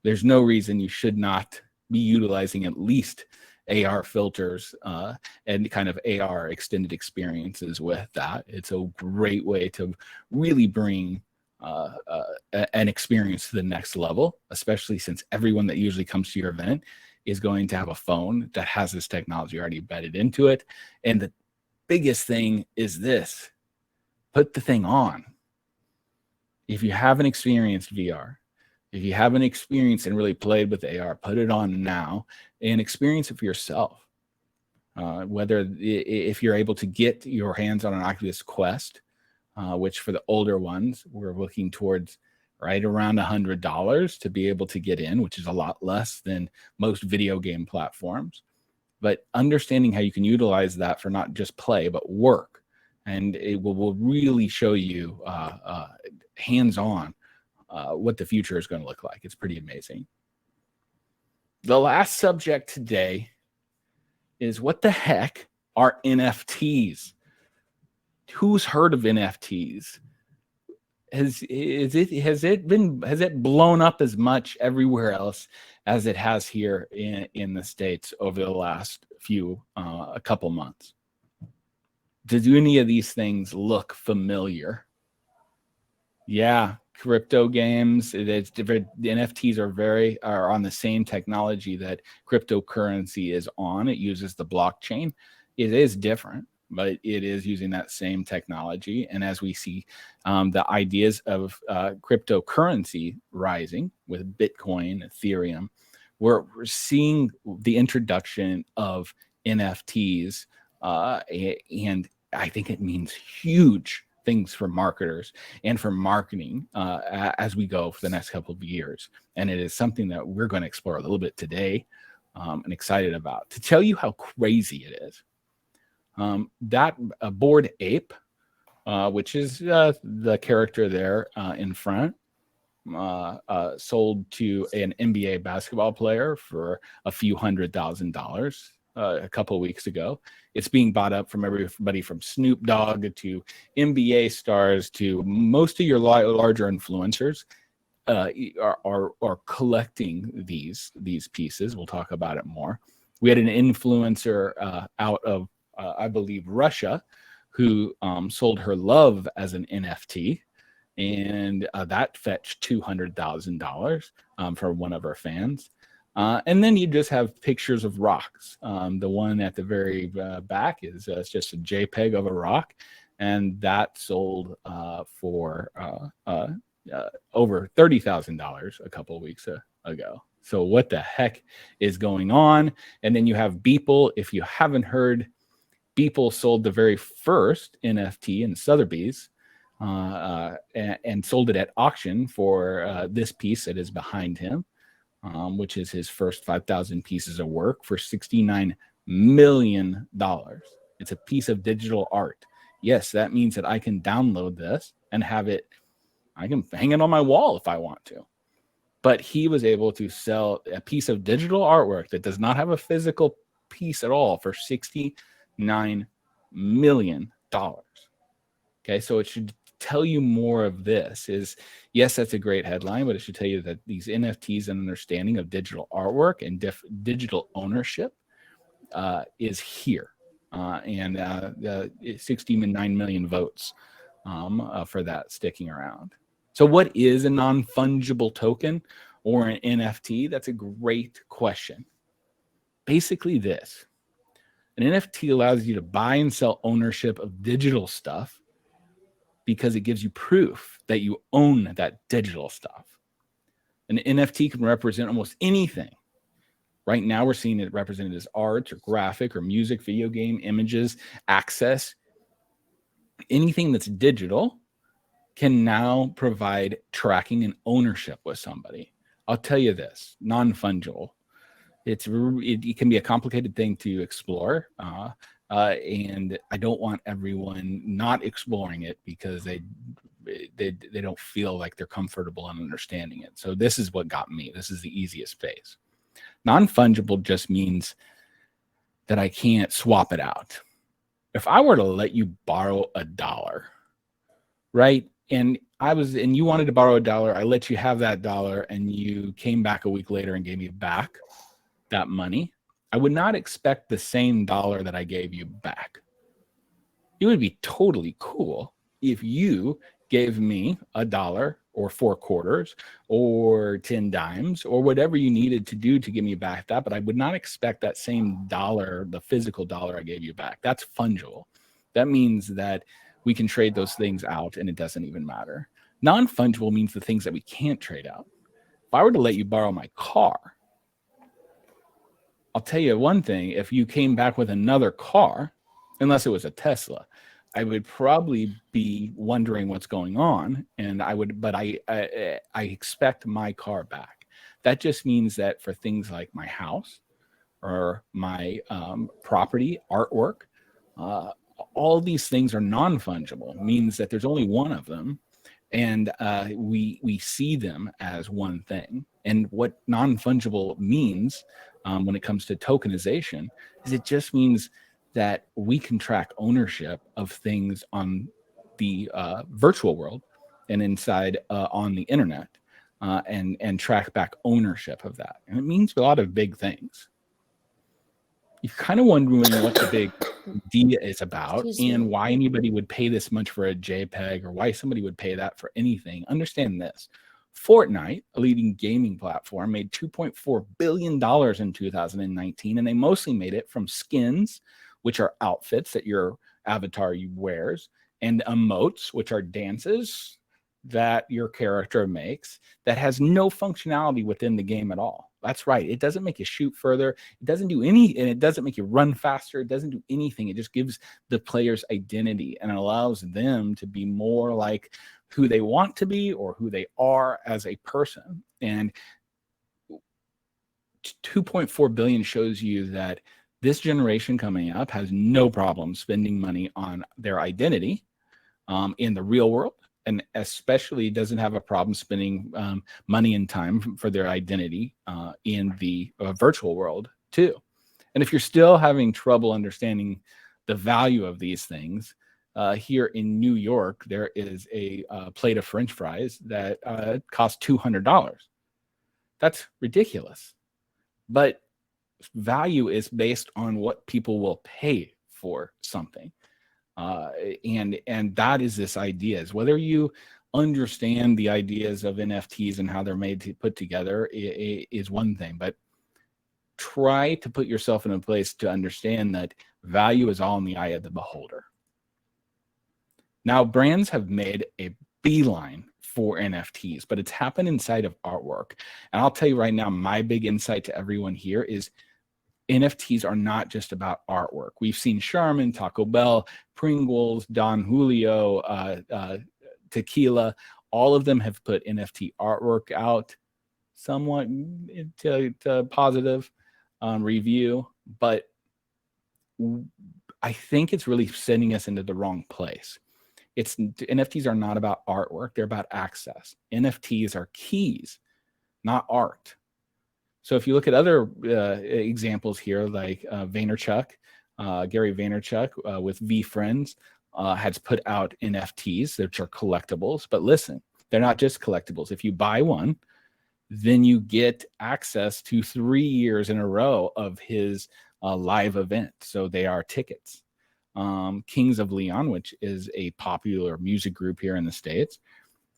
there's no reason you should not be utilizing at least AR filters and kind of AR extended experiences with that. It's a great way to really bring an experience to the next level, especially since everyone that usually comes to your event is going to have a phone that has this technology already embedded into it. And the biggest thing is this: put the thing on. If you haven't experienced VR, if you haven't experienced and really played with AR, put it on now and experience it for yourself. Whether if you're able to get your hands on an Oculus Quest, which for the older ones, we're looking towards right around $100 to be able to get in, which is a lot less than most video game platforms. But understanding how you can utilize that for not just play, but work. And it will really show you hands-on what the future is going to look like. It's pretty amazing. The last subject today is, what the heck are NFTs? Who's heard of NFTs? Has it blown up as much everywhere else as it has here in the States over the last a couple months? Do any of these things look familiar? Yeah, crypto games. It's different. The NFTs are on the same technology that cryptocurrency is on. It uses the blockchain. It is different, but it is using that same technology. And as we see the ideas of cryptocurrency rising with Bitcoin, Ethereum, we're seeing the introduction of NFTs, and I think it means huge things for marketers and for marketing as we go for the next couple of years. And it is something that we're going to explore a little bit today and excited about. To tell you how crazy it is, that Bored Ape, which is the character there in front, sold to an NBA basketball player for a few $100,000 a couple of weeks ago. It's being bought up from everybody from Snoop Dogg to NBA stars to most of your larger influencers are collecting these pieces. We'll talk about it more. We had an influencer out of I believe Russia who sold her love as an NFT, and that fetched $200,000 for one of her fans. And then you just have pictures of rocks. The one at the very back is just a JPEG of a rock, and that sold for over $30,000 a couple of weeks ago. So what the heck is going on? And then you have Beeple. If you haven't heard, Beeple sold the very first NFT in Sotheby's and sold it at auction for this piece that is behind him, which is his first 5,000 pieces of work, for $69 million. It's a piece of digital art. Yes, that means that I can download this and have it, I can hang it on my wall if I want to. But he was able to sell a piece of digital artwork that does not have a physical piece at all for $69 million. Okay, so it should tell you more of this. Is yes, that's a great headline, but it should tell you that these NFTs and understanding of digital artwork and digital ownership is here. And 69 million votes for that sticking around. So what is a non-fungible token or an NFT? That's a great question. Basically this. An NFT allows you to buy and sell ownership of digital stuff because it gives you proof that you own that digital stuff. An NFT can represent almost anything. Right now, we're seeing it represented as art or graphic or music, video game, images, access. Anything that's digital can now provide tracking and ownership with somebody. I'll tell you this, non-fungible. It can be a complicated thing to explore, and I don't want everyone not exploring it because they don't feel like they're comfortable in understanding it. So this is what got me. This is the easiest phase. Non-fungible just means that I can't swap it out. If I were to let you borrow $1, right? And you wanted to borrow $1, I let you have that dollar, and you came back a week later and gave me back that money, I would not expect the same dollar that I gave you back. It would be totally cool if you gave me $1 or 4 quarters or 10 dimes or whatever you needed to do to give me back that, but I would not expect that same dollar, the physical dollar I gave you back. That's fungible. That means that we can trade those things out and it doesn't even matter. Non-fungible means the things that we can't trade out. If I were to let you borrow my car, I'll tell you one thing, if you came back with another car, unless it was a Tesla, I would probably be wondering what's going on, and I expect my car back. That just means that for things like my house or my property, artwork, all these things are non-fungible. It means that there's only one of them, and we see them as one thing. And what non-fungible means when it comes to tokenization is it just means that we can track ownership of things on the virtual world and inside on the internet and track back ownership of that. And it means a lot of big things. You're kind of wondering what the big idea is about and why anybody would pay this much for a JPEG or why somebody would pay that for anything. Understand this. Fortnite, a leading gaming platform, made $2.4 billion in 2019, and they mostly made it from skins, which are outfits that your avatar wears, and emotes, which are dances that your character makes that has no functionality within the game at all. That's right. It doesn't make you shoot further. It doesn't do any, and it doesn't make you run faster. It doesn't do anything. It just gives the players identity and allows them to be more like who they want to be or who they are as a person. And 2.4 billion shows you that this generation coming up has no problem spending money on their identity in the real world, and especially doesn't have a problem spending money and time for their identity in the virtual world too. And if you're still having trouble understanding the value of these things, here in New York, there is a plate of French fries that costs $200. That's ridiculous. But value is based on what people will pay for something. And that is this idea, is whether you understand the ideas of NFTs and how they're made to put together is one thing, but try to put yourself in a place to understand that value is all in the eye of the beholder. Now, brands have made a beeline for NFTs, but it's happened inside of artwork. And I'll tell you right now, my big insight to everyone here is NFTs are not just about artwork. We've seen Charmin, Taco Bell, Pringles, Don Julio, Tequila, all of them have put NFT artwork out, somewhat to positive review, but I think it's really sending us into the wrong place. NFTs are not about artwork, they're about access. NFTs are keys, not art. So if you look at other examples here, like Vaynerchuk, Gary Vaynerchuk with VFriends has put out NFTs, which are collectibles. But listen, they're not just collectibles. If you buy one, then you get access to 3 years in a row of his live event. So they are tickets. Kings of Leon, which is a popular music group here in the States,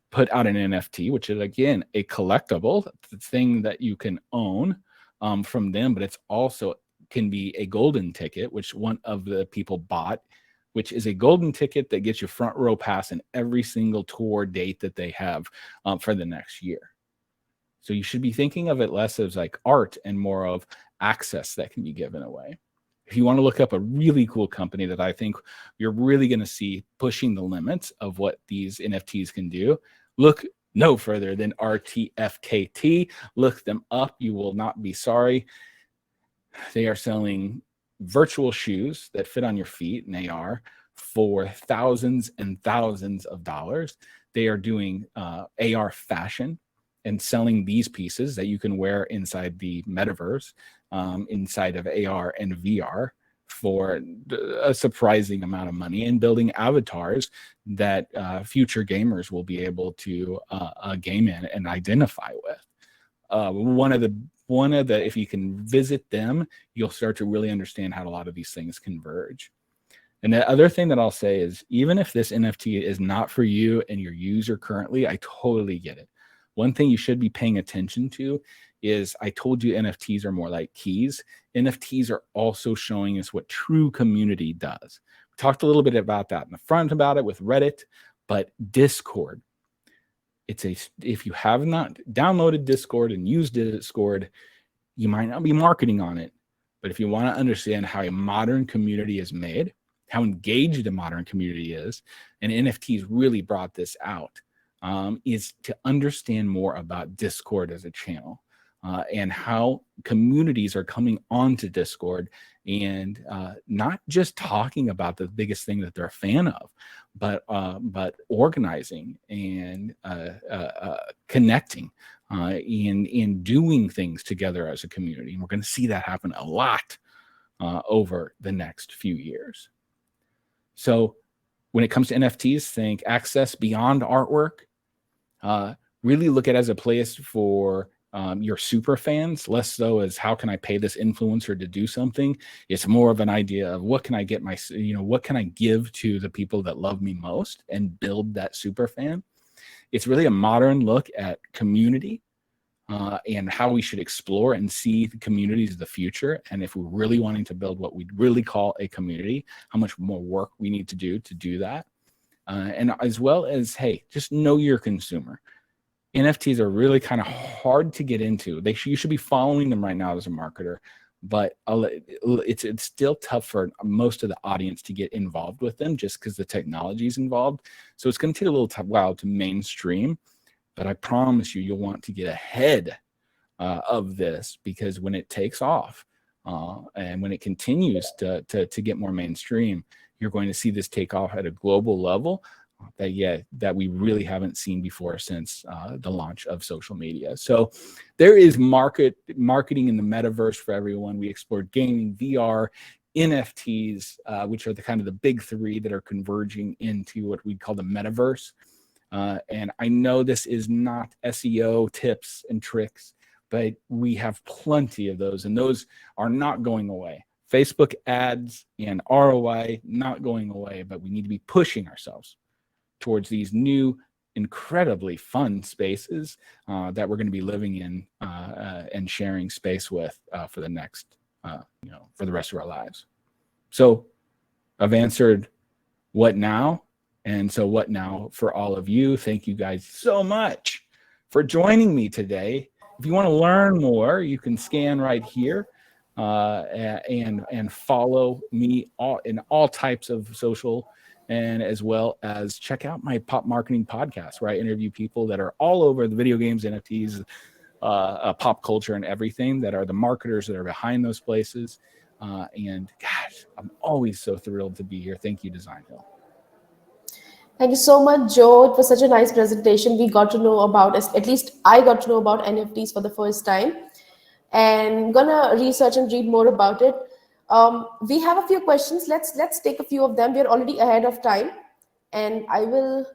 put out an NFT, which is, again, a collectible thing that you can own from them, but it's also can be a golden ticket, which one of the people bought, which is a golden ticket that gets you front row pass in every single tour date that they have for the next year. So you should be thinking of it less as like art and more of access that can be given away. If you want to look up a really cool company that I think you're really going to see pushing the limits of what these NFTs can do, look no further than RTFKT. Look them up. You will not be sorry. They are selling virtual shoes that fit on your feet, and they are for thousands and thousands of dollars. They are doing AR fashion and selling these pieces that you can wear inside the metaverse, inside of AR and VR for a surprising amount of money, and building avatars that future gamers will be able to game in and identify with. One of the, if you can visit them, you'll start to really understand how a lot of these things converge. And the other thing that I'll say is, even if this NFT is not for you and your user currently, I totally get it. One thing you should be paying attention to is, I told you NFTs are more like keys. NFTs are also showing us what true community does. We talked a little bit about that in the front about it with Reddit, but Discord. If you have not downloaded Discord and used Discord, you might not be marketing on it. But if you want to understand how a modern community is made, how engaged a modern community is, and NFTs really brought this out, is to understand more about Discord as a channel and how communities are coming onto Discord and not just talking about the biggest thing that they're a fan of, but organizing and connecting and doing things together as a community. And we're going to see that happen a lot over the next few years. So when it comes to NFTs, think access beyond artwork. Really look at it as a place for your super fans, less so as how can I pay this influencer to do something. It's more of an idea of what can I get what can I give to the people that love me most and build that super fan. It's really a modern look at community and how we should explore and see the communities of the future. And if we're really wanting to build what we really call a community, how much more work we need to do that. And as well as, hey, just know your consumer. NFTs are really kind of hard to get into. You should be following them right now as a marketer, but it's still tough for most of the audience to get involved with them just because the technology is involved. So it's going to take a little while to mainstream, but I promise you'll want to get ahead of this, because when it takes off and when it continues to get more mainstream, you're going to see this take off at a global level that we really haven't seen before since the launch of social media. So there is marketing in the metaverse for everyone. We explored gaming, VR, NFTs, which are the kind of the big three that are converging into what we call the metaverse. And I know this is not SEO tips and tricks, but we have plenty of those, and those are not going away. Facebook ads and ROI not going away, but we need to be pushing ourselves towards these new, incredibly fun spaces that we're going to be living in and sharing space with for the next, for the rest of our lives. So I've answered what now. And so what now for all of you. Thank you guys so much for joining me today. If you want to learn more, you can scan right here and follow me in all types of social and as well as check out my pop marketing podcast, where I interview people that are all over the video games, NFTs, pop culture, and everything, that are the marketers that are behind those places. And gosh, I'm always so thrilled to be here. Thank you, Designhill. Thank you so much, Joe. It was such a nice presentation. We got to know about, at least I got to know about NFTs for the first time, and gonna research and read more about it. We have a few questions. Let's take a few of them. We're already ahead of time, and I will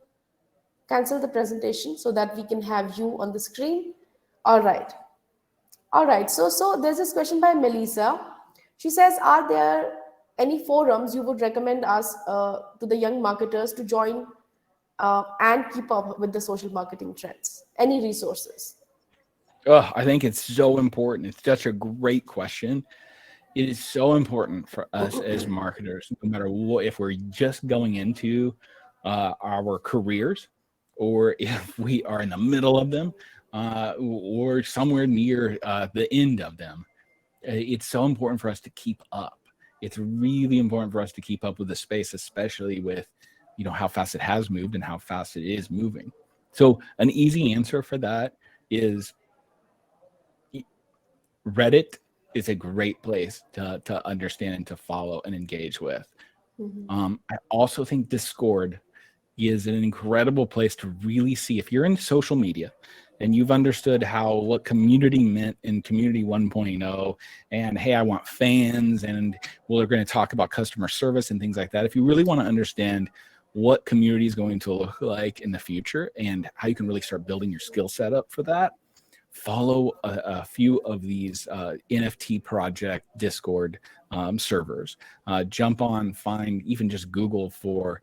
cancel the presentation so that we can have you on the screen. All right. All right. So there's this question by Melissa. She says, "Are there any forums you would recommend us to the young marketers to join and keep up with the social marketing trends? Any resources?" Oh, I think it's so important. It's such a great question. It is so important for us as marketers, no matter what, if we're just going into our careers, or if we are in the middle of them, or somewhere near the end of them. It's so important for us to keep up. It's really important for us to keep up with the space, especially with, how fast it has moved and how fast it is moving. So an easy answer for that is Reddit is a great place to understand and to follow and engage with. I also think Discord is an incredible place to really see, if you're in social media and you've understood what community meant in community 1.0, and hey, I want fans, and we're going to talk about customer service and things like that. If you really want to understand what community is going to look like in the future and how you can really start building your skill set up for that, follow a few of these NFT project Discord servers. Jump on, find, even just Google for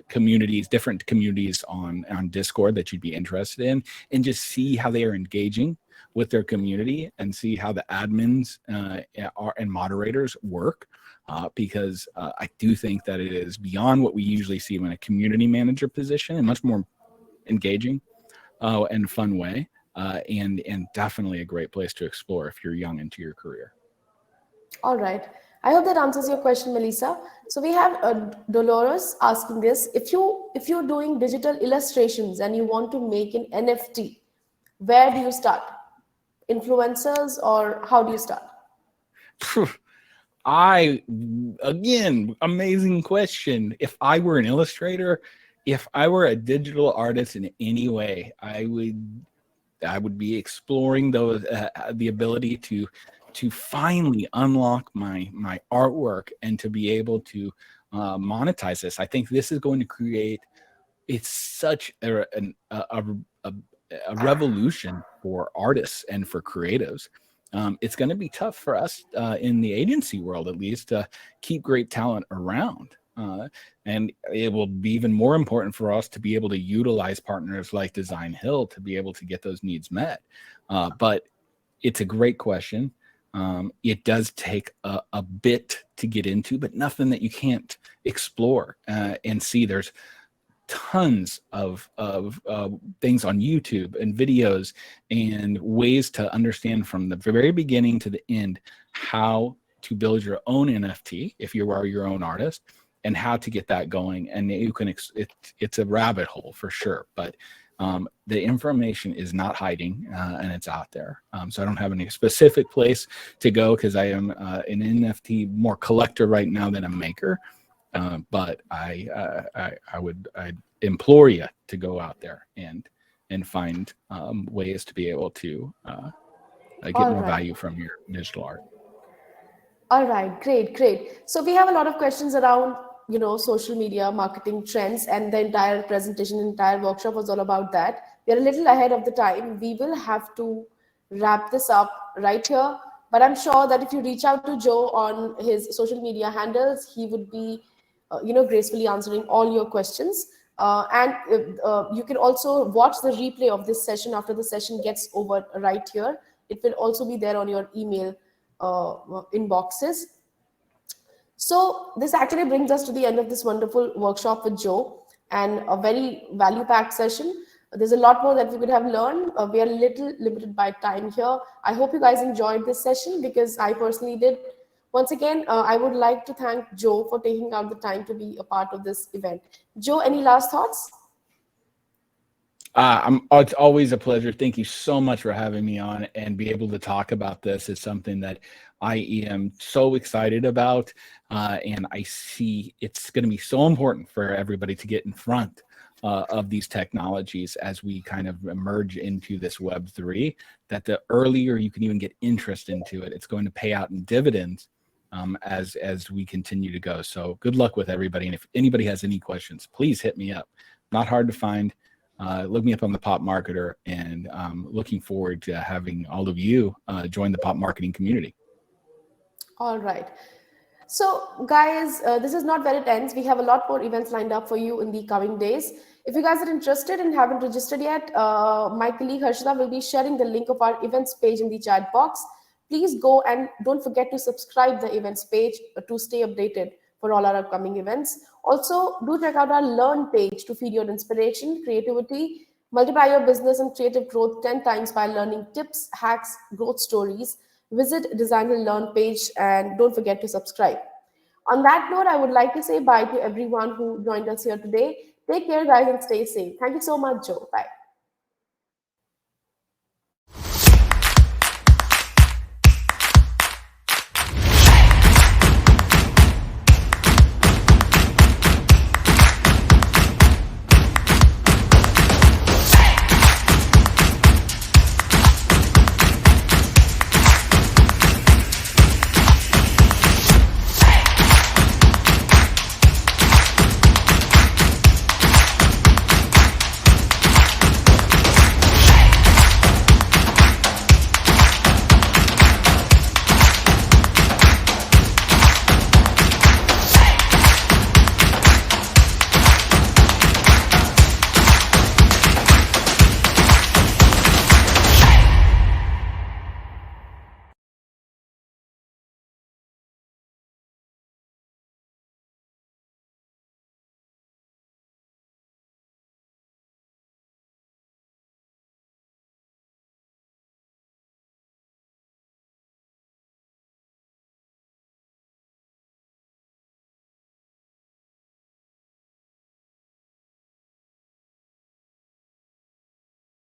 communities, different communities on Discord that you'd be interested in, and just see how they are engaging with their community, and see how the admins and moderators work. Because I do think that it is beyond what we usually see in a community manager position, and much more engaging and fun way, and definitely a great place to explore if you're young into your career. All right. I hope that answers your question, Melissa. So we have Dolores asking this: if you're doing digital illustrations and you want to make an NFT, where do you start? Influencers, or how do you start? Again, amazing question. If I were an illustrator, if I were a digital artist in any way, I would be exploring those the ability to finally unlock my artwork and to be able to monetize this. I think this is going to create, it's such a revolution for artists and for creatives. It's going to be tough for us in the agency world, at least, to keep great talent around. And it will be even more important for us to be able to utilize partners like Designhill to be able to get those needs met. But it's a great question. It does take a bit to get into, but nothing that you can't explore and see. There's tons of things on YouTube and videos and ways to understand from the very beginning to the end how to build your own NFT if you are your own artist, and how to get that going. And you can it's a rabbit hole for sure, but the information is not hiding, and it's out there. So I don't have any specific place to go, because I am an NFT more collector right now than a maker. But I'd implore you to go out there and find ways to be able to get more value from your digital art. All right, great. So we have a lot of questions around, social media marketing trends, and the entire presentation, entire workshop was all about that. We are a little ahead of the time. We will have to wrap this up right here, but I'm sure that if you reach out to Joe on his social media handles, he would be, gracefully answering all your questions. And you can also watch the replay of this session after the session gets over right here. It will also be there on your email inboxes. So this actually brings us to the end of this wonderful workshop with Joe, and a very value-packed session. There's a lot more that we could have learned. We are a little limited by time here. I hope you guys enjoyed this session, because I personally did. Once again, I would like to thank Joe for taking out the time to be a part of this event. Joe, any last thoughts? It's always a pleasure. Thank you so much for having me on and be able to talk about this. Is something that I am so excited about, and I see it's going to be so important for everybody to get in front of these technologies as we kind of emerge into this Web3. That the earlier you can even get interest into it, it's going to pay out in dividends as we continue to go. So good luck with everybody. And if anybody has any questions, please hit me up. Not hard to find. Look me up on the Pop Marketer, and looking forward to having all of you join the pop marketing community. All right. So, guys, this is not where it ends. We have a lot more events lined up for you in the coming days. If you guys are interested and haven't registered yet, my colleague Harshita will be sharing the link of our events page in the chat box. Please go and don't forget to subscribe the events page to stay updated for all our upcoming events. Also, do check out our Learn page to feed your inspiration, creativity, multiply your business and creative growth 10 times by learning tips, hacks, growth stories. Visit Designhill Learn page and don't forget to subscribe. On that note, I would like to say bye to everyone who joined us here today. Take care, guys, and stay safe. Thank you so much, Joe. Bye.